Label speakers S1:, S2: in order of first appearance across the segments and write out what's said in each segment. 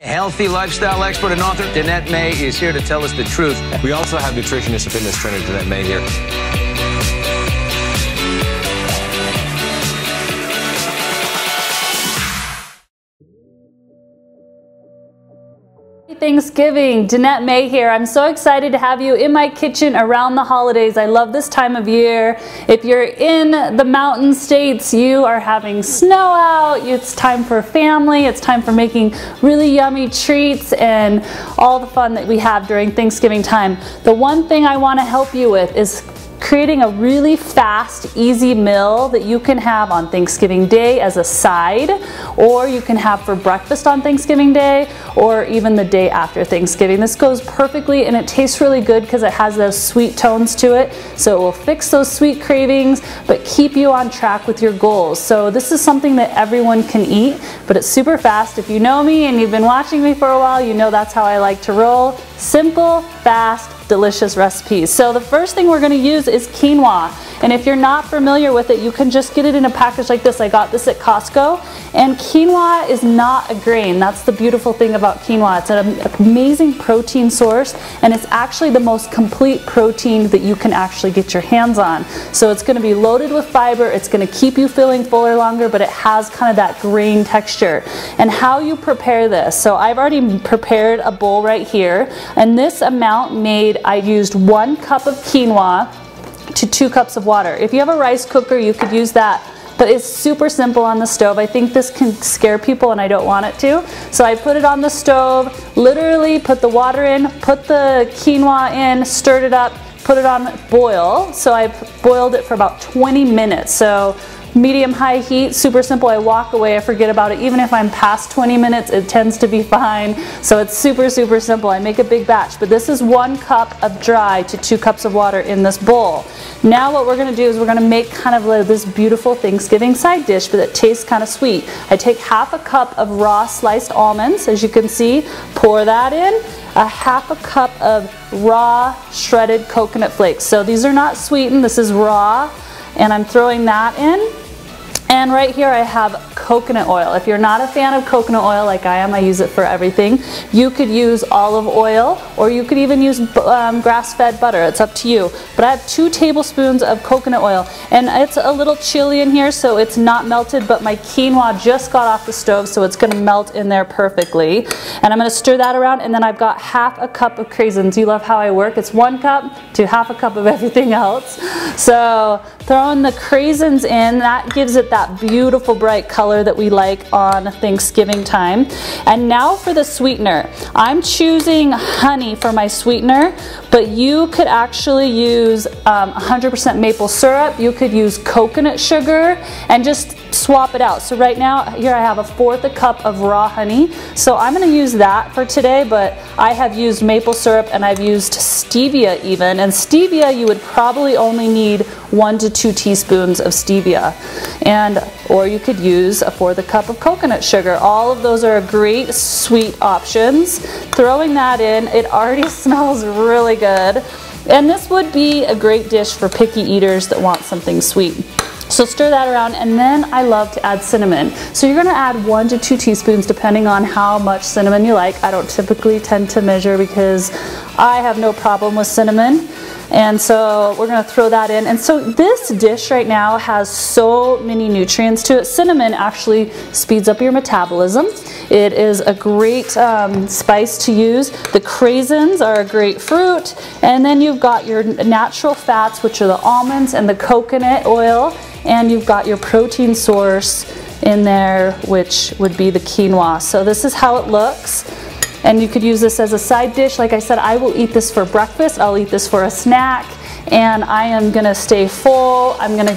S1: Healthy lifestyle expert and author Danette May is here to tell us the truth.
S2: We also have nutritionist and fitness trainer Danette May here.
S3: Thanksgiving, Danette May here. I'm so excited to have you in my kitchen around the holidays. I love this time of year. If you're in the mountain states, you are having snow out. It's time for family. It's time for making really yummy treats and all the fun that we have during Thanksgiving time. The one thing I want to help you with is creating a really fast, easy meal that you can have on Thanksgiving Day as a side, or you can have for breakfast on Thanksgiving Day, or even the day after Thanksgiving. This goes perfectly and it tastes really good because it has those sweet tones to it. So it will fix those sweet cravings, but keep you on track with your goals. So this is something that everyone can eat, but it's super fast. If you know me and you've been watching me for a while, you know that's how I like to roll. Simple, fast, delicious recipes. So the first thing we're going to use is quinoa, and if you're not familiar with it, you can just get it in a package like this. I got this at Costco, and quinoa is not a grain. That's the beautiful thing about quinoa. It's an amazing protein source, and it's actually the most complete protein that you can actually get your hands on. So it's going to be loaded with fiber. It's going to keep you feeling fuller longer, but it has kind of that grain texture. And how you prepare this, so I've already prepared a bowl right here, and this amount made, I used 1 cup of quinoa to 2 cups of water. If you have a rice cooker, you could use that, but it's super simple on the stove. I think this can scare people and I don't want it to. So I put it on the stove, literally put the water in, put the quinoa in, stirred it up, put it on boil. So I boiled it for about 20 minutes. So medium-high heat, super simple. I walk away, I forget about it. Even if I'm past 20 minutes, it tends to be fine. So it's super, super simple. I make a big batch, but this is 1 cup of dry to 2 cups of water in this bowl. Now what we're gonna do is we're gonna make kind of like this beautiful Thanksgiving side dish, but it tastes kind of sweet. I take 1/2 cup of raw sliced almonds, as you can see, pour that in, 1/2 cup of raw shredded coconut flakes. So these are not sweetened, this is raw, and I'm throwing that in. And right here I have coconut oil. If you're not a fan of coconut oil like I am, I use it for everything. You could use olive oil, or you could even use grass-fed butter. It's up to you. But I have 2 tablespoons of coconut oil, and it's a little chilly in here, so it's not melted, but my quinoa just got off the stove, so it's gonna melt in there perfectly. And I'm gonna stir that around, and then I've got 1/2 cup of craisins. You love how I work. It's 1 cup to 1/2 cup of everything else. So throwing the craisins in, that gives it that beautiful bright color that we like on Thanksgiving time. And now for the sweetener. I'm choosing honey for my sweetener, but you could actually use 100% maple syrup. You could use coconut sugar and just swap it out. So right now, here I have 1/4 cup of raw honey. So I'm gonna use that for today, but I have used maple syrup and I've used stevia even. And stevia, you would probably only need 1 to 2 teaspoons of stevia. Or you could use 1/4 cup of coconut sugar. All of those are great sweet options. Throwing that in, it already smells really good. And this would be a great dish for picky eaters that want something sweet. So stir that around, and then I love to add cinnamon. So you're gonna add 1 to 2 teaspoons depending on how much cinnamon you like. I don't typically tend to measure because I have no problem with cinnamon. And so we're gonna throw that in. And so this dish right now has so many nutrients to it. Cinnamon actually speeds up your metabolism. It is a great spice to use. The craisins are a great fruit. And then you've got your natural fats, which are the almonds and the coconut oil. And you've got your protein source in there, which would be the quinoa. So this is how it looks. And you could use this as a side dish. Like I said, I will eat this for breakfast. I'll eat this for a snack. And I am gonna stay full. I'm gonna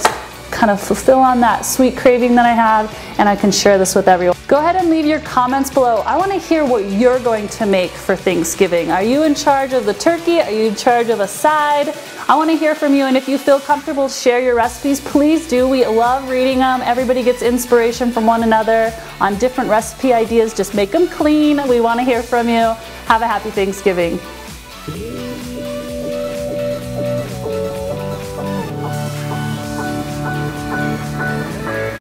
S3: kind of fulfill on that sweet craving that I have, and I can share this with everyone. Go ahead and leave your comments below. I want to hear what you're going to make for Thanksgiving. Are you in charge of the turkey? Are you in charge of a side? I want to hear from you, and if you feel comfortable to share your recipes, please do. We love reading them. Everybody gets inspiration from one another on different recipe ideas. Just make them clean. We want to hear from you. Have a happy Thanksgiving.